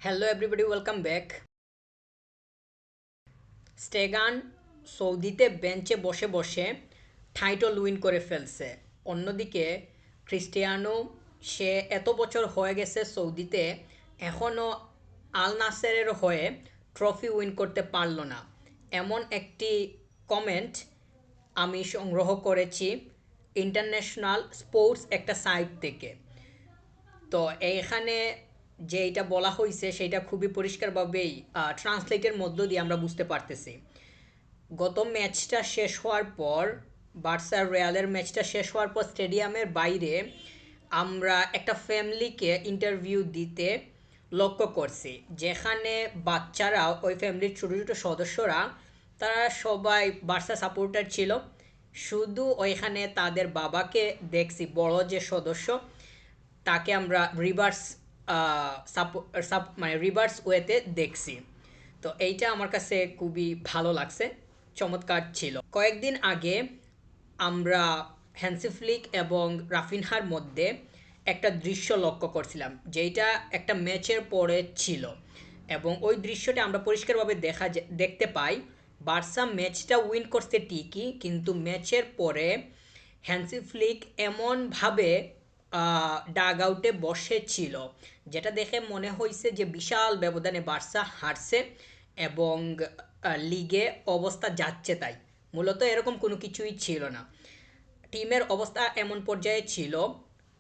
Hello everybody, welcome back. Stegen সৌদিতে বেঞ্চে বসে বসে টাইটল উইন করে ফেলছে। অন্যদিকে ক্রিস্টিয়ানো, সে এত বছর হয়ে গেছে সৌদিতে, এখনও আল নাসেরের হয়ে ট্রফি উইন করতে পারল না। এমন একটি কমেন্ট আমি সংগ্রহ করেছি ইন্টারন্যাশনাল স্পোর্টস একটা সাইট থেকে। তো এইখানে যেইটা বলা হয়েছে সেটা খুবই পরিষ্কারভাবেই ট্রান্সলেটের মধ্য দিয়ে আমরা বুঝতে পারতেছি। গত ম্যাচটা শেষ হওয়ার পর, বার্সার রিয়ালের ম্যাচটা শেষ হওয়ার পর স্টেডিয়ামের বাইরে আমরা একটা ফ্যামিলিকে ইন্টারভিউ দিতে লক্ষ্য করছি, যেখানে বাচ্চারা, ওই ফ্যামিলির ছোটো ছোটো সদস্যরা, তারা সবাই বার্সা সাপোর্টার ছিল। শুধু ওইখানে তাদের বাবাকে দেখছি, বড় যে সদস্য, তাকে আমরা রিভার্স মানে রিভার্স ওয়েতে দেখছি। তো এইটা আমার কাছে খুবই ভালো লাগছে, চমৎকার ছিল। কয়েকদিন আগে আমরা হ্যান্সি ফ্লিক এবং রাফিনহার মধ্যে একটা দৃশ্য লক্ষ্য করছিলাম, যেটা একটা ম্যাচের পরে ছিল, এবং ওই দৃশ্যটা আমরা পরিষ্কারভাবে দেখতে পাই। বার্সা ম্যাচটা উইন করছে ঠিকই, কিন্তু ম্যাচের পরে হ্যান্সি ফ্লিক এমনভাবে ডাগ আউটে বসেছিল, যেটা দেখে মনে হয়েছে যে বিশাল ব্যবধানে বার্সা হারছে এবং লিগে অবস্থা যাচ্ছে তাই। মূলত এরকম কোনো কিছুই ছিল না। টিমের অবস্থা এমন পর্যায়ে ছিল,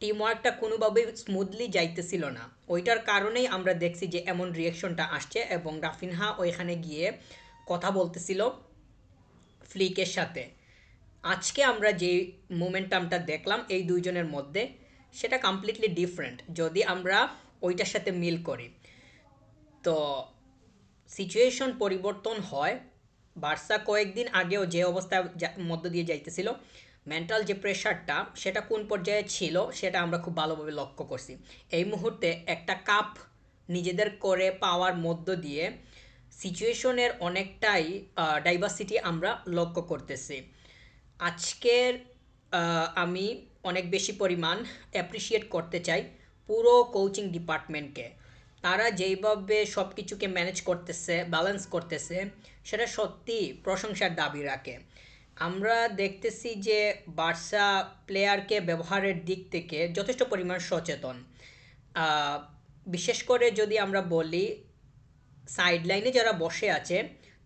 টিম ওয়ার্কটা কোনোভাবেই স্মুথলি যাইতেছিল না। ওইটার কারণেই আমরা দেখছি যে এমন রিয়াকশনটা আসছে, এবং রাফিনহা ওইখানে গিয়ে কথা বলতেছিল ফ্লিকের সাথে। আজকে আমরা যে মোমেন্টামটা দেখলাম এই দুইজনের মধ্যে, সেটা কমপ্লিটলি ডিফারেন্ট যদি আমরা ওইটার সাথে মিল করি। তো সিচুয়েশন পরিবর্তন হয়। বার্সা কয়েকদিন আগেও যে অবস্থার মধ্য দিয়ে যাইতেছিল, মেন্টাল যে প্রেশারটা সেটা কোন পর্যায়ে ছিল সেটা আমরা খুব ভালোভাবে লক্ষ্য করছি। এই মুহূর্তে একটা কাপ নিজেদের করে পাওয়ার মধ্য দিয়ে সিচুয়েশনের অনেকটাই ডাইভার্সিটি আমরা লক্ষ্য করতেছি। আজকের আমি অনেক বেশি পরিমাণ অ্যাপ্রিসিয়েট করতে চাই পুরো কোচিং ডিপার্টমেন্টকে। তারা যেইভাবে সব কিছুকে ম্যানেজ করতেছে, ব্যালেন্স করতেছে, সেটা সত্যি প্রশংসার দাবি রাখে। আমরা দেখতেছি যে বার্সা প্লেয়ারকে ব্যবহারের দিক থেকে যথেষ্ট পরিমাণ সচেতন। আহ, বিশেষ করে যদি আমরা বলি, সাইড লাইনে যারা বসে আছে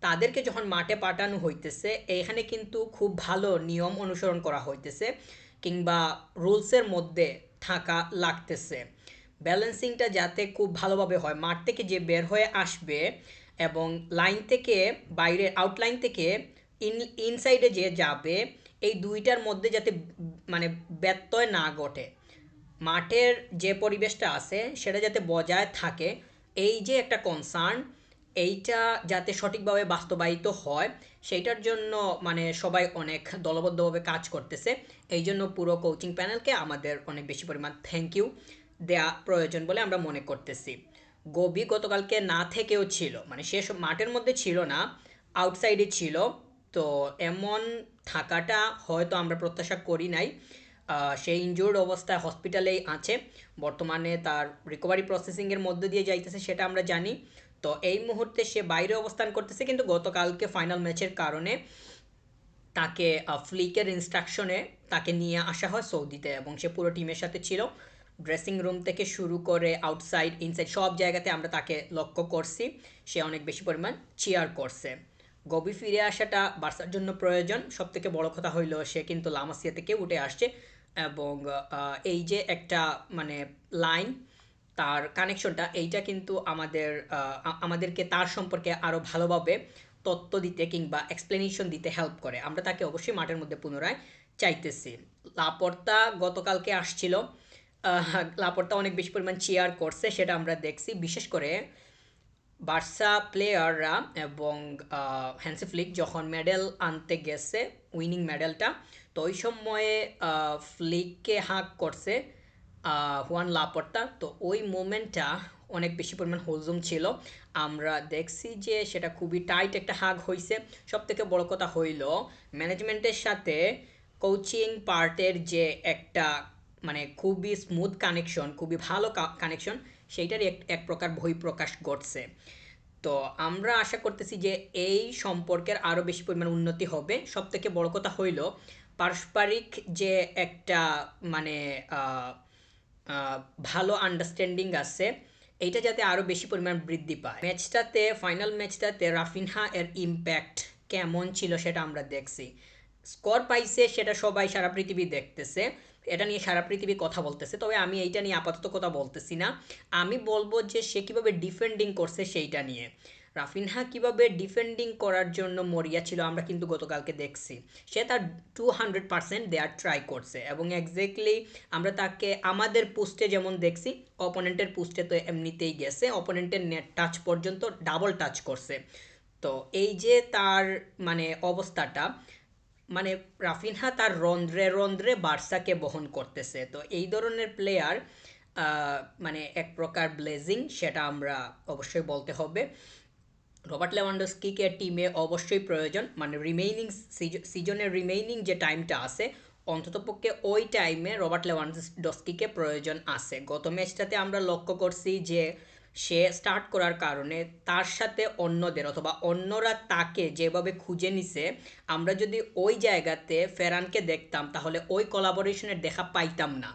তাদেরকে যখন মাঠে পাঠানো হইতেছে, এইখানে কিন্তু খুব ভালো নিয়ম অনুসরণ করা হইতেছে, কিংবা রুলসের মধ্যে থাকা লাগতেছে। ব্যালেন্সিংটা যাতে খুব ভালোভাবে হয়, মাঠ থেকে যে বের হয়ে আসবে এবং লাইন থেকে বাইরে, আউটলাইন থেকে ইনসাইডে যে যাবে, এই দুইটার মধ্যে যাতে মানে ব্যত্যয় না ঘটে, মাঠের যে পরিবেশটা আছে সেটা যাতে বজায় থাকে, এই যে একটা কনসার্ন, এইটা যাতে সঠিকভাবে বাস্তবায়িত হয়, সেইটার জন্য মানে সবাই অনেক দলবদ্ধভাবে কাজ করতেছে। এই জন্য পুরো কোচিং প্যানেলকে আমাদের অনেক বেশি পরিমাণ থ্যাংক ইউ দেয়া প্রয়োজন বলে আমরা মনে করতেছি। গবি গতকালকে না থেকেও ছিল, মানে সে মাঠের মধ্যে ছিল না, আউটসাইডে ছিল। তো এমন থাকাটা হয়তো আমরা প্রত্যাশা করি নাই। সে ইনজুর্ড অবস্থায় হসপিটালেই আছে বর্তমানে, তার রিকভারি প্রসেসিংয়ের মধ্যে দিয়ে যাইতেছে সেটা আমরা জানি। তো এই মুহূর্তে সে বাইরে অবস্থান করতেছে, কিন্তু গতকালকে ফাইনাল ম্যাচের কারণে তাকে ফ্লিকের ইনস্ট্রাকশনে তাকে নিয়ে আসা হয় সৌদিতে, এবং সে পুরো টিমের সাথে ছিল। ড্রেসিং রুম থেকে শুরু করে আউটসাইড, ইনসাইড সব জায়গাতে আমরা তাকে লক্ষ্য করছি। সে অনেক বেশি পরিমাণ চিয়ার করছে। গবি ফিরে আসাটা বার্সার জন্য প্রয়োজন। সবথেকে বড় কথা হইল সে কিন্তু লামাসিয়া থেকে উঠে আসছে, এবং এই যে একটা মানে লাইন, তার কানেকশনটা, এইটা কিন্তু আমাদেরকে তার সম্পর্কে আরও ভালোভাবে তথ্য দিতে কিংবা এক্সপ্লেনেশন দিতে হেল্প করে। আমরা তাকে অবশ্যই মাঠের মধ্যে পুনরায় চাইতেছি। লাপোর্তা গতকালকে আসছিল, লাপোর্তা অনেক বেশি পরিমাণ চিয়ার করছে, সেটা আমরা দেখছি। বিশেষ করে বার্সা প্লেয়াররা এবং হ্যান্সি ফ্লিক যখন মেডেল আনতে গেছে, উইনিং মেডেলটা, তো ওই সময়ে ফ্লিককে হাঁক করছে হুয়ান লাপোর্তা। তো ওই মোমেন্টটা অনেক বেশি পরিমাণ হোলজুম ছিল। আমরা দেখছি যে সেটা খুবই টাইট একটা হাগ হয়েছে। সব থেকে বড় কথা হইল ম্যানেজমেন্টের সাথে কোচিং পার্টের যে একটা মানে খুবই স্মুথ কানেকশন, খুবই ভালো কানেকশন, সেইটারই এক প্রকার বহিঃপ্রকাশ ঘটছে। তো আমরা আশা করতেছি যে এই সম্পর্কের আরও বেশি পরিমাণ উন্নতি হবে। সবথেকে বড় কথা হইল পারস্পরিক যে একটা মানে আহ, আহ, ভালো আন্ডারস্ট্যান্ডিং আছে, এইটা যাতে আরও বেশি পরিমাণ বৃদ্ধি পায়। ম্যাচটাতে, ফাইনাল ম্যাচটাতে রাফিনহা এর ইম্প্যাক্ট কেমন ছিল সেটা আমরা দেখছি। স্কোর পাইছে সেটা সবাই সারা পৃথিবী দেখতেছে, এটা নিয়ে সারা পৃথিবী কথা বলতেছে। তবে আমি এইটা নিয়ে আপাতত কথা বলতেছি না। আমি বলবো যে সে কীভাবে ডিফেন্ডিং করছে সেইটা নিয়ে। রাফিনহা কিভাবে ডিফেন্ডিং করার জন্য মরিয়া ছিল আমরা কিন্তু গতকালকে দেখছি। সে তার 200% দেয়ার ট্রাই করছে এবং এক্স্যাক্টলি আমরা তাকে আমাদের পোস্টে যেমন দেখছি, অপোনেন্টের পোস্টে তো এমনিতেই গেছে, অপোনেন্টের নেট টাচ পর্যন্ত ডাবল টাচ করছে। তো এই যে তার মানে অবস্থাটা, মানে রাফিনহা তার রন্ধ্রে রন্ধ্রে বার্সাকে বহন করতেছে। তো এই ধরনের প্লেয়ার মানে এক প্রকার ব্লেজিং, সেটা আমরা অবশ্যই বলতে হবে। রবার্ট লেভানডস্কিকে টিমে অবশ্যই প্রয়োজন, মানে রিমেইনিং সিজনের রিমেইনিং যে টাইমটা আছে অন্ততপক্ষে ওই টাইমে রবার্ট লেভানডস্কিকে প্রয়োজন আছে। গত ম্যাচটাতে আমরা লক্ষ্য করছি যে সে স্টার্ট করার কারণে তার সাথে অন্যদের অথবা অন্যরা তাকে যেভাবে খুঁজে নিছে, আমরা যদি ওই জায়গাতে ফেরানকে দেখতাম তাহলে ওই কোলাবোরেশনের দেখা পাইতাম না।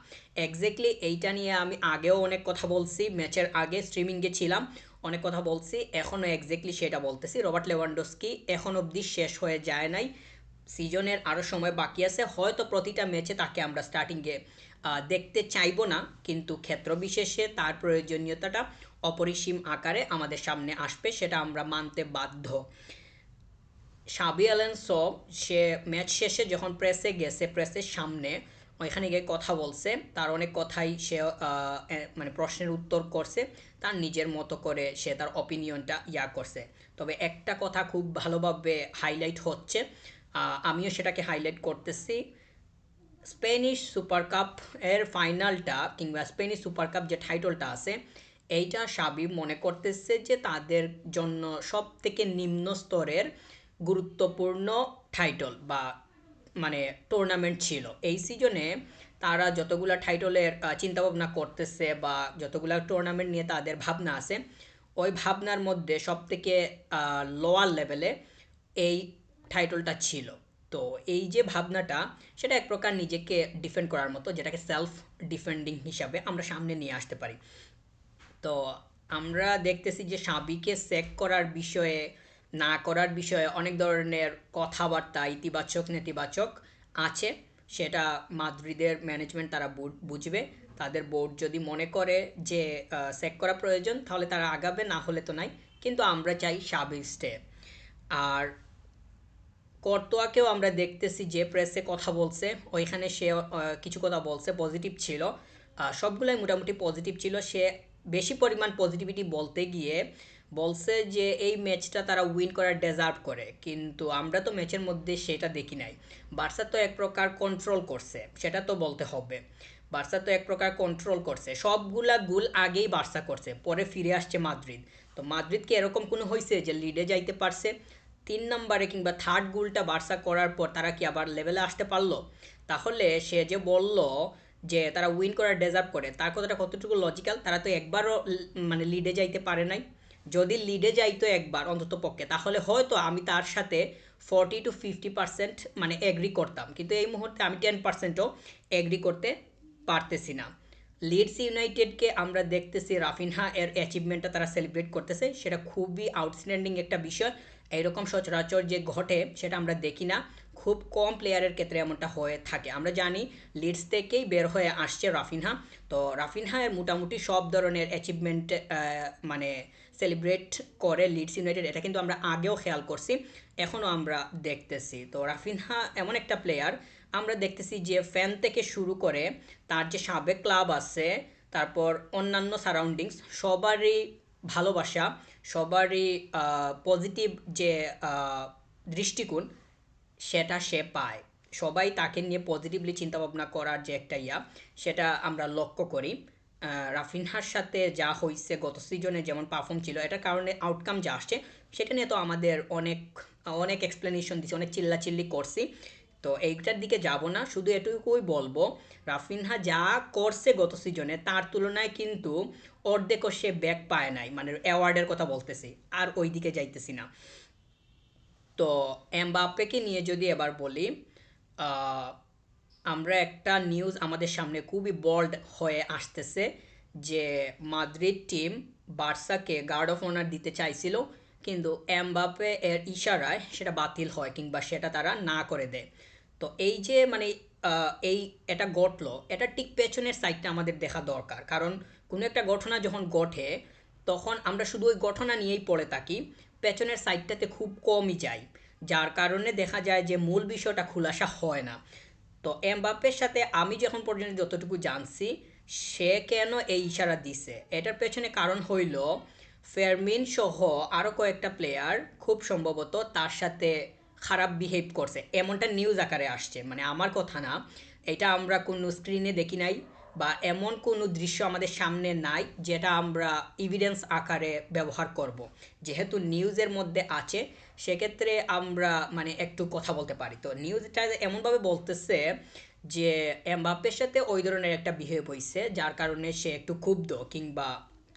এক্স্যাক্টলি এইটা নিয়ে আমি আগেও অনেক কথা বলছি, ম্যাচের আগে স্ট্রিমিংয়ে ছিলাম, অনেক কথা বলছি, এখনও এক্স্যাক্টলি সেটা বলতেছি। রবার্ট লেভানডস্কি এখন অবধি শেষ হয়ে যায় নাই, সিজনের আরও সময় বাকি আছে। হয়তো প্রতিটা ম্যাচে তাকে আমরা স্টার্টিংয়ে দেখতে চাইবো না, কিন্তু ক্ষেত্র বিশেষে তার প্রয়োজনীয়তাটা অপরিসীম আকারে আমাদের সামনে আসবে, সেটা আমরা মানতে বাধ্য। শাবি অ্যালোনসো সে ম্যাচ শেষে যখন প্রেসে গেছে, প্রেসের সামনে ওইখানে গিয়ে কথা বলছে, তার অনেক কথাই সে মানে প্রশ্নের উত্তর করছে, তার নিজের মতো করে সে তার অপিনিয়নটা করছে। তবে একটা কথা খুব ভালোভাবে হাইলাইট হচ্ছে, আমিও সেটাকে হাইলাইট করতেছি, স্প্যানিশ সুপার কাপ এর ফাইনালটা কিংবা স্প্যানিশ সুপার কাপ যে টাইটলটা আছে, এইটা শাবি মনে করতেছে যে তাদের জন্য সব থেকে নিম্ন স্তরের গুরুত্বপূর্ণ টাইটল বা মানে টুর্নামেন্ট ছিল এই সিজনে। তারা যতগুলা টাইটলের চিন্তাভাবনা করতেছে বা যতগুলা টুর্নামেন্ট নিয়ে তাদের ভাবনা আছে, ওই ভাবনার মধ্যে সব থেকে লোয়ার লেভেলে এই টাইটলটা ছিল। তো এই যে ভাবনাটা, সেটা এক প্রকার নিজেকে ডিফেন্ড করার মতো, যেটাকে সেলফ ডিফেন্ডিং হিসাবে আমরা সামনে নিয়ে আসতে পারি। তো আমরা দেখতেছি যে সাবিকে সেক করার বিষয়ে, না করার বিষয়ে অনেক ধরনের কথাবার্তা ইতিবাচক নেতিবাচক আছে। সেটা মাদ্রিদের ম্যানেজমেন্ট তারা বুঝবে। তাদের বোর্ড যদি মনে করে যে সেক করা প্রয়োজন তাহলে তারা আগাবে, না হলে তো নাই। কিন্তু আমরা চাই সাবি স্টে। আর কর্তোয়াকেও আমরা দেখতেছি যে প্রেসে কথা বলছে, ওইখানে সে কিছু কথা বলছে, পজিটিভ ছিল, সবগুলাই মোটামুটি পজিটিভ ছিল। সে বেশি পরিমাণ পজিটিভিটি বলতে গিয়ে বলছে যে এই ম্যাচটা তারা উইন করার ডেজার্ভ করে, কিন্তু আমরা তো ম্যাচের মধ্যে সেটা দেখি নাই। বার্সা তো এক প্রকার কন্ট্রোল করছে, সেটা তো বলতে হবে। বার্সা তো এক প্রকার কন্ট্রোল করছে, সবগুলা গোল আগেই বার্সা করছে, পরে ফিরে আসছে মাদ্রিদ। তো মাদ্রিদ কি এরকম কোনো হয়েছে যে লিডে যাইতে পারছে? 3 নম্বরে কিংবা থার্ড গোলটা বার্সা করার পর তারা কি আবার লেভেলে আসতে পারলো? তাহলে সে যে বলল যে তারা উইন করার ডেজার্ভ করে, তার কথাটা কতটুকু লজিক্যাল? তারা তো একবারও মানে লিডে যাইতে পারে নাই। যদি লিডে যাইতো একবার অন্তত পক্ষে, তাহলে হয়তো আমি তার সাথে 40-50% মানে এগ্রি করতাম, কিন্তু এই মুহূর্তে আমি 10%ও এগ্রি করতে পারতেছি না। লিডস ইউনাইটেডকে আমরা দেখতেছি রাফিনহা এর অ্যাচিভমেন্টটা তারা সেলিব্রেট করতেছে, সেটা খুবই আউটস্ট্যান্ডিং একটা বিষয়। এইরকম সচরাচর যে ঘটে সেটা আমরা দেখি না, খুব কম প্লেয়ারের ক্ষেত্রে এমনটা হয়ে থাকে। আমরা জানি লিডস থেকেই বের হয়ে আসছে রাফিনহা। তো রাফিনহা এর মোটামুটি সব ধরনের অ্যাচিভমেন্ট মানে সেলিব্রেট করে লিডস ইউনাইটেড, এটা কিন্তু আমরা আগেও খেয়াল করছি, এখনও আমরা দেখতেছি। তো রাফিনহা এমন একটা প্লেয়ার, আমরা দেখতেছি যে ফ্যান থেকে শুরু করে তার যে সাবেক ক্লাব আছে, তারপর অন্যান্য সারাউন্ডিংস, সবারই ভালোবাসা, সবারই পজিটিভ যে দৃষ্টিকোণ সেটা সে পায়। সবাই তাকে নিয়ে পজিটিভলি চিন্তাভাবনা করার যে একটা সেটা আমরা লক্ষ্য করি। রাফিনহার সাথে যা হয়েছে গত সিজনে যেমন পারফর্ম ছিল, এটার কারণে আউটকাম যা আসছে সেটা নিয়ে তো আমাদের অনেক অনেক এক্সপ্লেনেশন দিচ্ছি, অনেক চিল্লাচিল্লি করছি। তো এইটার দিকে যাব না, শুধু এটুকুই বলবো রাফিনহা যা করছে গত সিজনে তার তুলনায় কিন্তু অর্ধেকও সে ব্যাক পায় নাই, মানে অ্যাওয়ার্ডের কথা বলতেছি, আর ওই দিকে যাইতেছি না। তো এমবাপ্পেকে নিয়ে যদি এবার বলি, আহ, আমরা একটা নিউজ আমাদের সামনে খুবই বোল্ড হয়ে আসতেছে যে মাদ্রিদ টিম বার্সাকে গার্ড অফ অনার দিতে চাইছিল, কিন্তু এমবাপ্পে এর ইশারায় সেটা বাতিল হয় কিংবা সেটা তারা না করে দেয়। তো এই যে মানে এই এটা ঘটলো, এটা ঠিক পেছনের সাইডটা আমাদের দেখা দরকার, কারণ কোনো একটা ঘটনা যখন ঘটে তখন আমরা শুধু ওই ঘটনা নিয়েই পড়ে থাকি, পেছনের সাইডটাতে খুব কমই যাই, যার কারণে দেখা যায় যে মূল বিষয়টা খুলাসা হয় না। তো এমবাপ্পের সাথে আমি যখন পর্যন্ত যতটুকু জানছি, সে কেন এই ইশারা দিছে এটার পেছনে কারণ হইল ফেরমিন সহ আরও কয়েকটা প্লেয়ার খুব সম্ভবত তার সাথে খারাপ বিহেভ করছে, এমনটা নিউজ আকারে আসছে, মানে আমার কথা না, এটা আমরা কোনো স্ক্রিনে দেখি নাই বা এমন কোনো দৃশ্য আমাদের সামনে নাই যেটা আমরা এভিডেন্স আকারে ব্যবহার করব। যেহেতু নিউজের মধ্যে আছে সেক্ষেত্রে আমরা মানে একটু কথা বলতে পারি। তো নিউজটা এমনভাবে বলতেছে যে এমবাপ্পের সাথে ওই ধরনের একটা বিহেভ হয়েছে যার কারণে সে একটু ক্ষুব্ধ কিংবা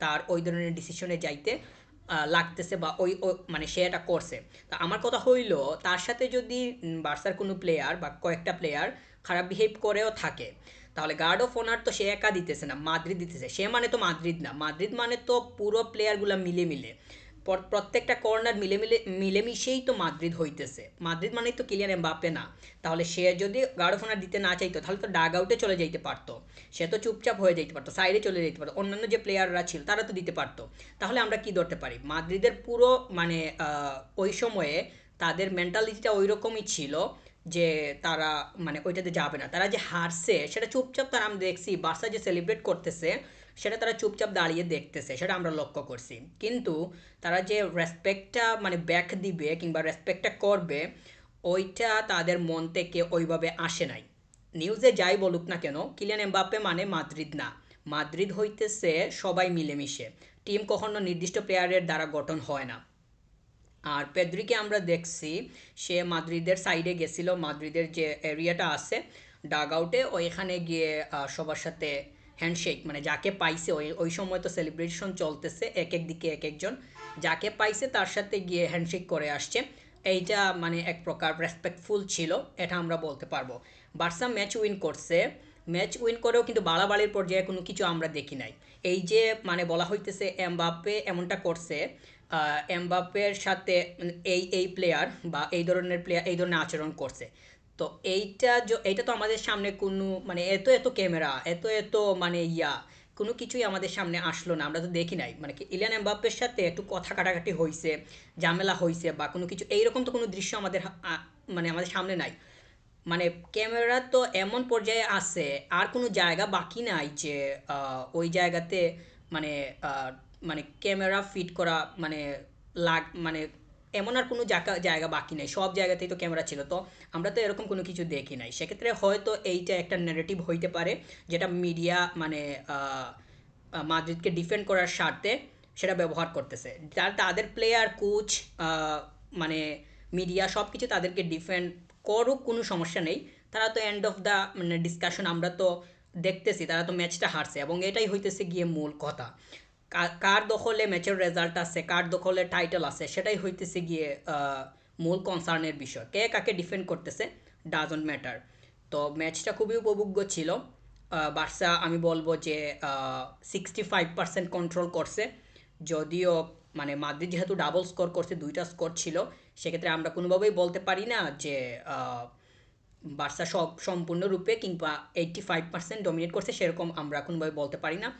তার ওই ধরনের ডিসিশনে যাইতে লাগতেছে বা মানে সে এটা করছে। তা আমার কথা হইল তার সাথে যদি বার্সার কোনো প্লেয়ার বা কয়েকটা প্লেয়ার খারাপ বিহেভ করেও থাকে, তাহলে গার্ড অফ অনার তো সে একা দিতেছে না, মাদ্রিদ দিতেছে। সে মানে তো মাদ্রিদ না, মাদ্রিদ মানে তো পুরো প্লেয়ারগুলো মিলে মিলে প্রত্যেকটা কর্নার মিলেমিশেই তো মাদ্রিদ হইতেছে। মাদ্রিদ মানেই তো কিলিয়ান এমবাপ্পে না। তাহলে সে যদি গার্ড অফ অনার দিতে না চাইতো তাহলে তো ডাগ আউটে চলে যাইতে পারতো, সে তো চুপচাপ হয়ে যাইতে পারতো, সাইডে চলে যেতে পারতো, অন্যান্য যে প্লেয়াররা ছিল তারা তো দিতে পারতো। তাহলে আমরা কি ধরতে পারি, মাদ্রিদের পুরো মানে ওই সময়ে তাদের মেন্টালিটিটা ওই রকমই ছিল যে তারা মানে ওইটাতে যাবে না। তারা যে হারছে সেটা চুপচাপ তারা, আমরা দেখছি বার্সা যে সেলিব্রেট করতেছে সেটা তারা চুপচাপ দাঁড়িয়ে দেখতেছে, সেটা আমরা লক্ষ্য করছি। কিন্তু তারা যে রেসপেক্টটা মানে ব্যাক দিবে কিংবা রেসপেক্টটা করবে, ওইটা তাদের মন থেকে ওইভাবে আসে নাই। নিউজে যাই বলুক না কেন, কিলিয়ান এমবাপ্পে মানে মাদ্রিদ না, মাদ্রিদ হইতেছে সবাই মিলেমিশে, টিম কখনো নির্দিষ্ট প্লেয়ারের দ্বারা গঠন হয় না। আর পেদ্রিকে আমরা দেখছি সে মাদ্রিদের সাইডে গেছিল, মাদ্রিদের যে এরিয়াটা আছে ডাগ আউটে, ওইখানে গিয়ে সবার সাথে হ্যান্ডশেক, মানে যাকে পাইছে ওই ওই সময় তো সেলিব্রেশন চলতেছে, এক এক দিকে এক একজন যাকে পাইছে তার সাথে গিয়ে হ্যান্ডশেক করে আসছে। এইটা মানে এক প্রকার রেসপেক্টফুল ছিল, এটা আমরা বলতে পারবো। বার্সা ম্যাচ উইন করছে, ম্যাচ উইন করেও কিন্তু বাড়াবাড়ির পর্যায়ে কোনো কিছু আমরা দেখি নাই। এই যে মানে বলা হইতেছে এমবাপ্পে এমনটা করছে, এমবাপ্পের সাথে এই এই প্লেয়ার বা এই ধরনের প্লেয়ার এই ধরনের আচরণ করছে, তো এইটা তো আমাদের সামনে কোনো মানে এত এত ক্যামেরা এত এত মানে কোনো কিছুই আমাদের সামনে আসলো না, আমরা তো দেখি নাই। মানে কি ইলিয়ান এমবাপ্পের সাথে একটু কথা কাটাকাটি হয়েছে, ঝামেলা হয়েছে বা কোনো কিছু এইরকম তো কোনো দৃশ্য আমাদের মানে আমাদের সামনে নাই। মানে ক্যামেরা তো এমন পর্যায়ে আছে, আর কোনো জায়গা বাকি নাই যে ওই জায়গাতে মানে আহ, মানে ক্যামেরা ফিট করা মানে মানে এমন আর কোনো জায়গা জায়গা বাকি নাই, সব জায়গাতেই তো ক্যামেরা ছিল। তো আমরা তো এরকম কোনো কিছু দেখি নাই, সেক্ষেত্রে হয়তো এইটা একটা নেগেটিভ হইতে পারে যেটা মিডিয়া মানে মাদ্রিদকে ডিফেন্ড করার স্বার্থে সেটা ব্যবহার করতেছে, যার তাদের প্লেয়ার কোচ মানে মিডিয়া সব কিছু তাদেরকে ডিফেন্ড করুক, কোনো সমস্যা নেই। তারা তো এন্ড অফ দ্য মানে ডিসকাশন আমরা তো দেখতেছি তারা তো ম্যাচটা হারছে, এবং এটাই হইতেছে গিয়ে মূল কথা। কার দখলে ম্যাচের রেজাল্ট আছে, কার দখলে টাইটেল আছে, সেটাই হইতেছে গিয়ে মূল কনসার্নের বিষয়। কে কাকে ডিফেন্ড করতেছে ডাজন্ট ম্যাটার। তো ম্যাচটা খুবই উপভোগ্য ছিল। বার্সা আমি বলবো যে 65% কন্ট্রোল করছে, যদিও মানে মাদ্রিদ যেহেতু ডাবল স্কোর করছে, দুইটা স্কোর ছিল, সেক্ষেত্রে আমরা কোনোভাবেই বলতে পারি না যে বার্সা সম্পূর্ণরূপে কিংবা 85% ডমিনেট করছে, সেরকম আমরা কোনোভাবে বলতে পারি না।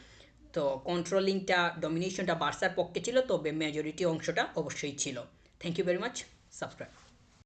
তো কন্ট্রোলিংটা ডমিনেশনটা বার্সার পক্ষে ছিল, তবে মেজরিটি অংশটা অবশ্যই ছিল। Thank you very much. Subscribe.